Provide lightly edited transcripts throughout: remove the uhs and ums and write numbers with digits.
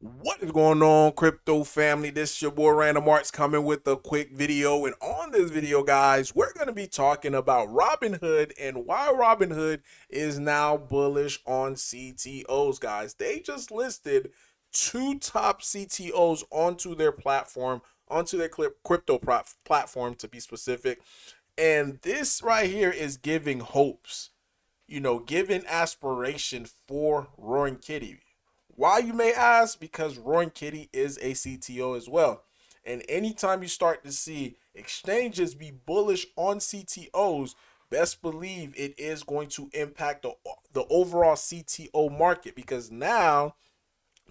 What is going on, crypto family? This is your boy Random Arts coming with a quick video. And on this video, guys, we're going to be talking about Robinhood and why Robinhood is now bullish on CTOs, guys. They just listed two top CTOs onto their platform, onto their crypto platform to be specific. And this right here is giving hopes, giving aspiration for Roaring Kitty. Why, you may ask? Because Roaring Kitty is a CTO as well. And anytime you start to see exchanges be bullish on CTOs, best believe it is going to impact the overall CTO market, because now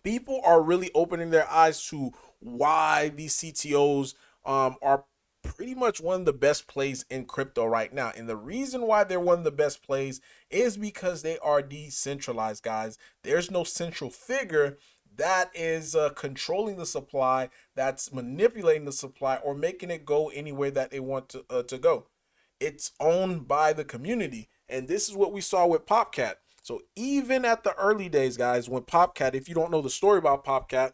people are really opening their eyes to why these CTOs are pretty much one of the best plays in crypto right now. And the reason why they're one of the best plays is because they are decentralized, guys. There's no central figure that is controlling the supply, that's manipulating the supply, or making it go anywhere that they want to go. It's owned by the community. And this is what we saw with Popcat. So even at the early days, guys, when Popcat, if you don't know the story about Popcat,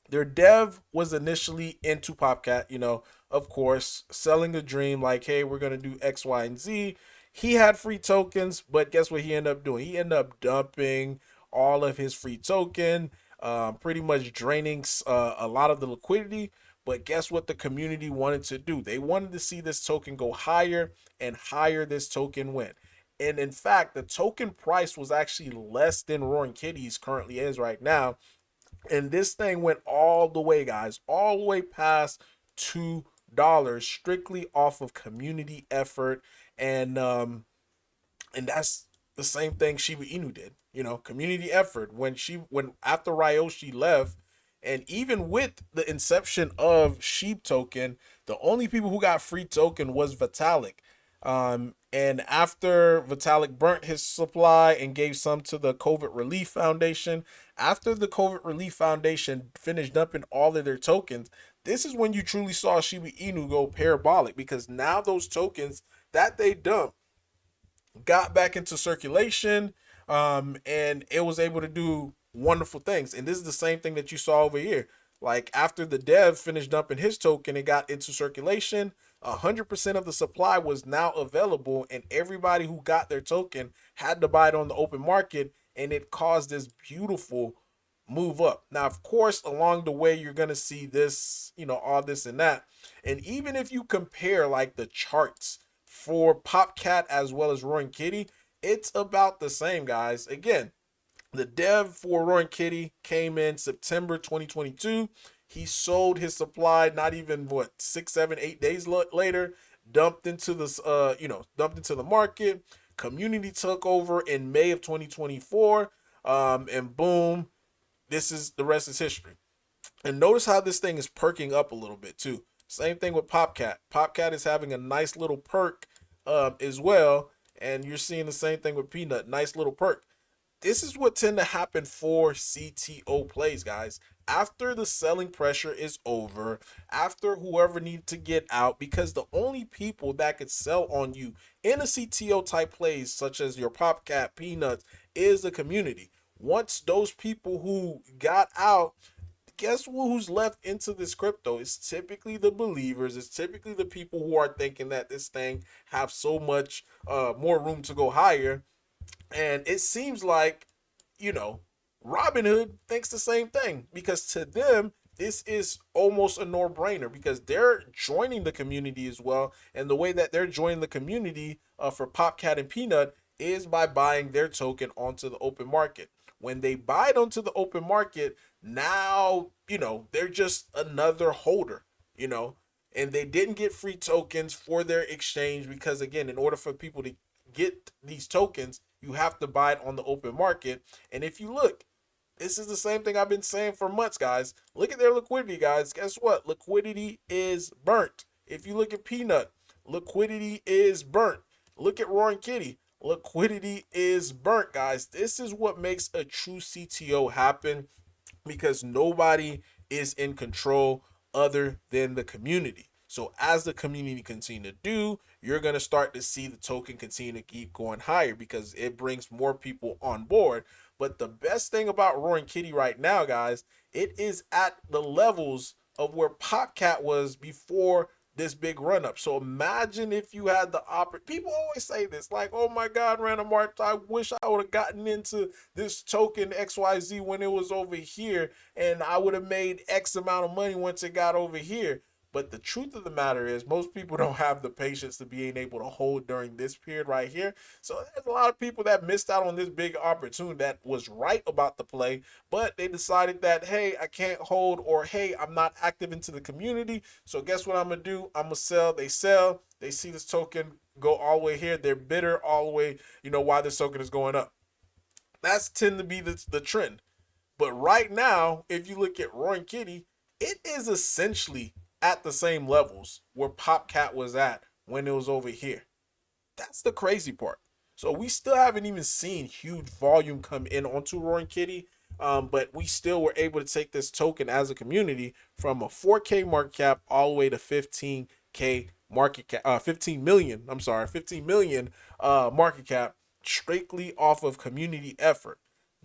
their dev was initially into Popcat, of course, selling a dream like, hey, we're going to do X, Y, and Z. He had free tokens, but guess what he ended up doing? He ended up dumping all of his free token, pretty much draining a lot of the liquidity. But guess what the community wanted to do? They wanted to see this token go higher, and higher this token went. And in fact, the token price was actually less than Roaring Kitties currently is right now. And this thing went all the way, guys, all the way past $2, strictly off of community effort. And that's the same thing Shiba Inu did. Community effort. When after Ryoshi left, and even with the inception of Sheep Token, the only people who got free token was Vitalik. And after Vitalik burnt his supply and gave some to the COVID Relief Foundation, after the COVID Relief Foundation finished dumping all of their tokens, this is when you truly saw Shiba Inu go parabolic, because now those tokens that they dumped got back into circulation, and it was able to do wonderful things. And this is the same thing that you saw over here. Like after the dev finished dumping his token, it got into circulation. 100% of the supply was now available, and everybody who got their token had to buy it on the open market, and it caused this beautiful move up. Now, of course, along the way, you're gonna see this, all this and that. And even if you compare like the charts for Popcat as well as Roaring Kitty, it's about the same, guys. Again, the dev for Roaring Kitty came in September 2022. He sold his supply not even 6, 7, 8 days later, dumped into the market. Community took over in May of 2024, and boom, the rest is history. And notice how this thing is perking up a little bit too. Same thing with Popcat. Popcat is having a nice little perk as well. And you're seeing the same thing with Peanut. Nice little perk. This is what tend to happen for CTO plays, guys. After the selling pressure is over, after whoever needed to get out, because the only people that could sell on you in a CTO type plays, such as your Popcat, Peanuts, is the community. Once those people who got out, guess who's left into this crypto? It's typically the believers. It's typically the people who are thinking that this thing have so much more room to go higher. And it seems like, you know, Robinhood thinks the same thing, because to them, this is almost a no-brainer, because they're joining the community as well. And the way that they're joining the community for Popcat and Peanut is by buying their token onto the open market. When they buy it onto the open market, now, they're just another holder, you know, and they didn't get free tokens for their exchange, because, again, in order for people to get these tokens, you have to buy it on the open market. And if you look, this is the same thing I've been saying for months, guys. Look at their liquidity, guys. Guess what? Liquidity is burnt. If you look at Peanut, liquidity is burnt. Look at Roaring Kitty. Liquidity is burnt, guys. This is what makes a true CTO happen, because nobody is in control other than the community. So as the community continue to do, you're going to start to see the token continue to keep going higher, because it brings more people on board. But the best thing about Roaring Kitty right now, guys, it is at the levels of where PopCat was before this big run up. So imagine if you had the people always say this, like, oh my God, Random Art, I wish I would have gotten into this token XYZ when it was over here, and I would have made X amount of money once it got over here. But the truth of the matter is, most people don't have the patience to being able to hold during this period right here. So there's a lot of people that missed out on this big opportunity that was right about the play, but they decided that, hey, I can't hold, or hey, I'm not active into the community. So guess what I'm gonna do? I'm gonna sell. They sell. They see this token go all the way here. They're bitter all the way. You know why this token is going up. That's tend to be the trend. But right now, if you look at Roaring Kitty, it is essentially at the same levels where PopCat was at when it was over here. That's the crazy part. So we still haven't even seen huge volume come in onto Roaring Kitty, but we still were able to take this token as a community from a 4K market cap all the way to 15K market cap, 15 million. I'm sorry, 15 million market cap, strictly off of community effort.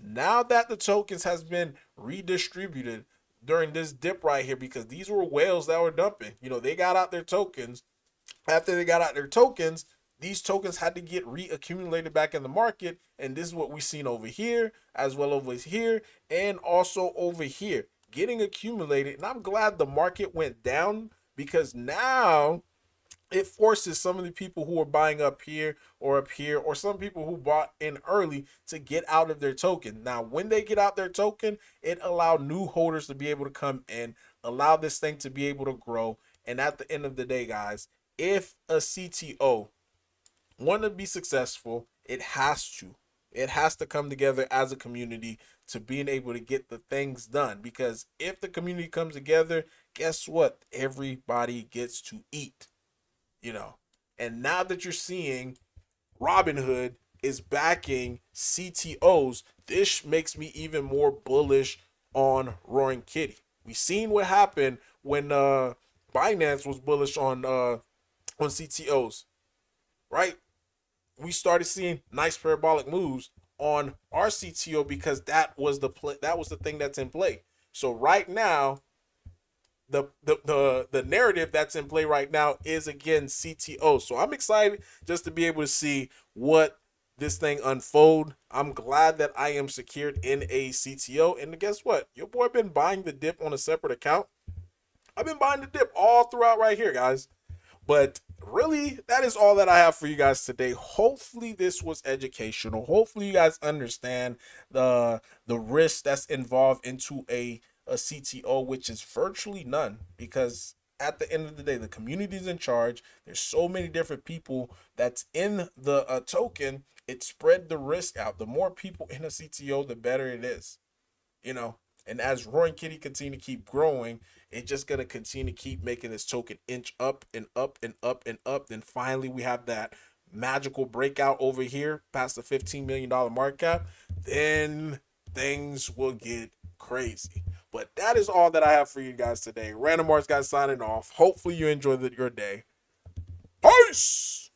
Now that the tokens has been redistributed during this dip right here, because these were whales that were dumping. You know, they got out their tokens. After they got out their tokens, these tokens had to get reaccumulated back in the market, and this is what we've seen over here, as well over here, and also over here, getting accumulated. And I'm glad the market went down, because now it forces some of the people who are buying up here, or some people who bought in early to get out of their token. Now, when they get out their token, it allowed new holders to be able to come in, allow this thing to be able to grow. And at the end of the day, guys, if a CTO want to be successful, it has to come together as a community to being able to get the things done. Because if the community comes together, guess what? Everybody gets to eat, you know. And now that you're seeing Robinhood is backing CTOs, this makes me even more bullish on Roaring Kitty. We seen what happened when Binance was bullish on CTOs, right? We started seeing nice parabolic moves on our CTO, because that was the thing that's in play. So right now, the narrative that's in play right now is again CTO. So I'm excited just to be able to see what this thing unfold. I'm glad that I am secured in a CTO. And guess what? Your boy been buying the dip on a separate account. I've been buying the dip all throughout right here, guys. But really, that is all that I have for you guys today. Hopefully this was educational. Hopefully you guys understand the risk that's involved into a CTO, which is virtually none, because at the end of the day, the community is in charge. There's so many different people that's in the token. It spread the risk out. The more people in a CTO, the better it is, you know. And as Roaring Kitty continue to keep growing, it's just gonna continue to keep making this token inch up and up and up and up. Then finally we have that magical breakout over here past the $15 million market cap. Then things will get crazy. But that is all that I have for you guys today. Random Arts guys signing off. Hopefully you enjoyed your day. Peace.